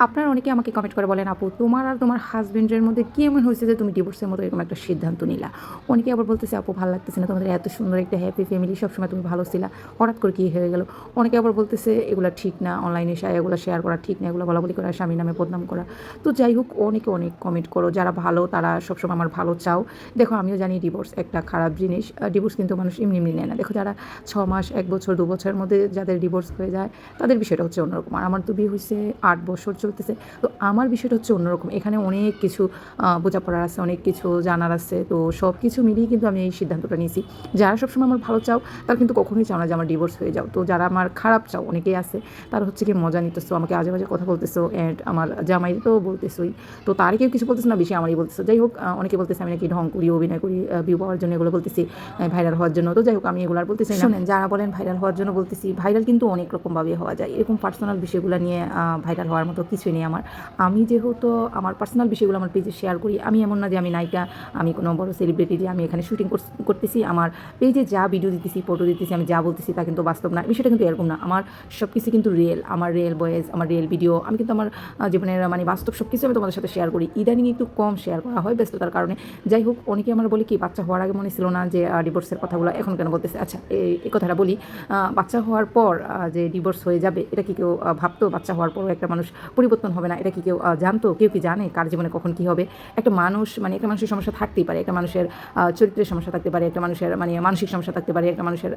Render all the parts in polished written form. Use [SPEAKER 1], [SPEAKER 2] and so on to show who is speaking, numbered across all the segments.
[SPEAKER 1] আপনারা অনেকে আমাকে কমেন্ট করে বলেন, আপু তোমার আর তোমার হাজবেন্ডের মধ্যে কি এমন হয়েছে যে তুমি ডিভোর্সের মতো এরকম একটা সিদ্ধান্ত নিলা? অনেকে আবার বলতেছে, আপু ভালো লাগতেছে না, তোমাদের এত সুন্দর একটা হ্যাপি ফ্যামিলি, সবসময় তুমি ভালো ছিলা, হঠাৎ করে কী হয়ে গেল? অনেকে আবার বলতেছে এগুলো ঠিক না, অনলাইনে এগুলো শেয়ার করা ঠিক না, এগুলো বলাবলি করা, স্বামীর নামে বদনাম করা। তো যাই হোক, অনেকে অনেক কমেন্ট করো, যারা ভালো তারা সবসময় আমার ভালো চাও। দেখো, আমিও জানি ডিভোর্স একটা খারাপ জিনিস, ডিভোর্স কিন্তু মানুষ এমনি এমনি নেয় না। দেখো, যারা 6 মাস, 1 বছর, 2 বছরের মধ্যে যাদের ডিভোর্স হয়ে যায়, তাদের বিষয়টা হচ্ছে অন্যরকম। আর আমার তো বিয়ে হয়েছে 8 বছর চলতেছে, তো আমার বিষয়টা হচ্ছে অন্যরকম। এখানে অনেক কিছু বোঝাপড়ার আছে, অনেক কিছু জানার আছে। তো সব কিছু মিলিয়ে কিন্তু আমি এই সিদ্ধান্তটা নিয়েছি। যারা সবসময় আমার ভালো চাও, তারা কিন্তু কখনোই চাও না যে আমার ডিভোর্স হয়ে যাও। তো যারা আমার খারাপ চাও, অনেকেই আছে, তারা হচ্ছে কি মজা নিতেছো, আমাকে আজে বাজে কথা বলতেছো, অ্যান্ড আমার জামাই তো বলতেছোই। তো তার কেউ কিছু বলতেছে না, বেশি আমারই বলতেছো। যাই হোক, অনেকে বলতেছে আমি নাকি ঢং করি, অভিনয় করি, ভিউ পাওয়ার জন্য এগুলো বলতেছি, ভাইরাল হওয়ার জন্য। তো যাই হোক, আমি এগুলো আর বলতেছি না। শোনেন, যারা বলেন ভাইরাল হওয়ার জন্য বলতেছি, ভাইরাল কিন্তু অনেক রকমভাবে হওয়া যায়। এরকম পার্সোনাল বিষয়গুলো নিয়ে ভাইরাল হওয়ার মতো কিছুই নেই আমার। আমি যেহেতু আমার পার্সোনাল বিষয়গুলো আমার পেজে শেয়ার করি, আমি এমন না যে আমি নায়িকা, আমি কোনো বড় সেলিব্রিটি যে আমি এখানে শুটিং করতেছি। আমার পেজে যা ভিডিও দিতেছি, ফটো দিতেছি, আমি যা বলতেছি তা কিন্তু বাস্তব না। বিষয়টা কিন্তু এরকম না। আমার সব কিছু কিন্তু রিয়েল, আমার রিয়েল ভয়েস, আমার রিয়েল ভিডিও। আমি কিন্তু আমার জীবনের মানে বাস্তব সব কিছু আমি তোমাদের সাথে শেয়ার করি। ইদানিং একটু কম শেয়ার করা হয় ব্যস্ততার কারণে। যাই হোক, অনেকে আমার বলে কি, বাচ্চা হওয়ার আগে মনে ছিল না যে ডিভোর্সের কথাগুলো এখন কেন বলতেছে? আচ্ছা, এই কথাটা বলি। বাচ্চা হওয়ার পর যে ডিভোর্স হয়ে যাবে, এটা কি কেউ ভাবতো? বাচ্চা হওয়ার পরও একটা মানুষ পরিবর্তন হবে না, এটা কি কেউ জানতো? কেউ কি জানে কার জীবনে কখন কী হবে? একটা মানুষ মানে একটা মানুষের সমস্যা থাকতেই পারে, একটা মানুষের চরিত্রের সমস্যা থাকতে পারে, একটা মানুষের মানে মানসিক সমস্যা থাকতে পারে, একটা মানুষের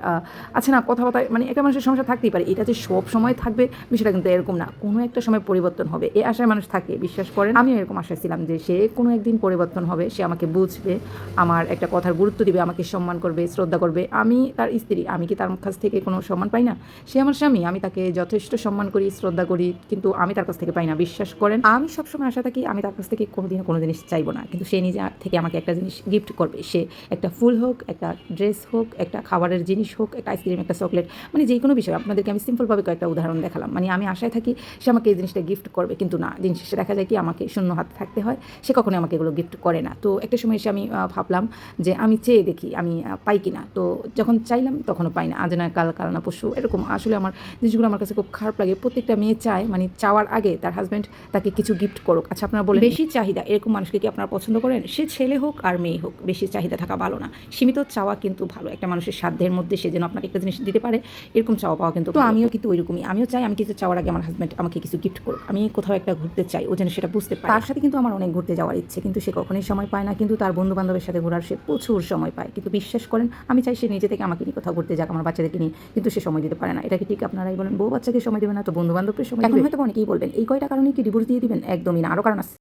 [SPEAKER 1] আছে না কথাবার্তা, মানে একটা মানুষের সমস্যা থাকতেই পারে। এটা যে সব সময় থাকবে বিষয়টা কিন্তু এরকম না। কোনো একটা সময় পরিবর্তন হবে, এই আশায় মানুষ থাকে। বিশ্বাস করেন, আমিও এরকম আশায় ছিলাম যে সে কোনো একদিন পরিবর্তন হবে, সে আমাকে বুঝবে, আমার একটা কথার গুরুত্ব দিবে, আমাকে সম্মান করবে, শ্রদ্ধা করবে। আমি তার স্ত্রী, আমি কি তার কাছ থেকে কোনো সম্মান পাই না? সে আমার স্বামী, আমি তাকে যথেষ্ট সম্মান করি, শ্রদ্ধা করি, কিন্তু আমি তার কাছ থেকে পাই না। বিশ্বাস করেন, আমি সবসময় আশা থাকি আমি তার কাছ থেকে কোনোদিনও কোনো জিনিস চাইবো না, কিন্তু সে নিজে থেকে আমাকে একটা জিনিস গিফট করবে। সে একটা ফুল হোক, একটা ড্রেস হোক, একটা খাবারের জিনিস হোক, একটা আইসক্রিম, একটা চকলেট, মানে যে কোনো বিষয়। আপনাদেরকে আমি সিম্পলভাবে কয়েকটা উদাহরণ দেখালাম। মানে আমি আশায় থাকি সে আমাকে এই জিনিসটা গিফট করবে, কিন্তু না, দিন শেষে দেখা যায় কি আমাকে শূন্য হাতে থাকতে হয়। সে কখনোই আমাকে এগুলো গিফট করে না। তো একটা সময় এসে আমি ভাবলাম যে আমি চেয়ে দেখি আমি পাই কিনা। তো যখন চাইলাম তখনও পাই না। আজ না কাল, কাল না পরশু, এরকম। আসলে আমার জিনিসগুলো আমার কাছে খুব খারাপ লাগে। প্রত্যেকটা মেয়ে চায় মানে চাওয়ার আগে তার হাজব্যান্ড তাকে কিছু গিফট করুক। আচ্ছা, আপনারা বলেন, বেশি চাহিদা এরকম মানুষকে কি আপনারা পছন্দ করেন? সে ছেলে হোক আর মেয়ে হোক, বেশি চাহিদা থাকা ভালো না। সীমিত চাওয়া কিন্তু ভালো। একটা মানুষের সাধ্যের মধ্যে সে যেন আপনাকে একটা জিনিস দিতে পারে, এরকম চাওয়া পাওয়া কিন্তু। তো আমিও কিন্তু ওইরকমই। আমিও চাই আমি কিছু চাওয়ার আগে আমার হাজব্যান্ড আমাকে কিছু গিফট করুক। আমি কোথাও একটা ঘুরতে চাই, ও যেন সেটা বুঝতে পারে। তার সাথে কিন্তু আমার অনেক ঘুরতে যাওয়ার ইচ্ছে, কিন্তু সে কখনোই সময় পায় না। কিন্তু তার বন্ধু বান্ধবের সাথে ঘোরার সে প্রচুর সময় পায়। কিন্তু বিশ্বাস করেন, আমি চাই সে নিজে থেকে আমাকে নিয়ে কোথাও ঘুরতে যাক, আমার বাচ্চাদেরকে নিয়ে, কিন্তু সে সময় দিতে পারে না। এটা কি ঠিক? আপনারাই বলেন, বউ বাচ্চাকে সময় দেবে না তো বন্ধু বান্ধবকে সময়? এখন হয়তো অনেকেই বলবেন, এই কয়টা কারণে কি ডিভোর্স দিয়ে দিবেন? একদমই না, আরও কারণ আছে।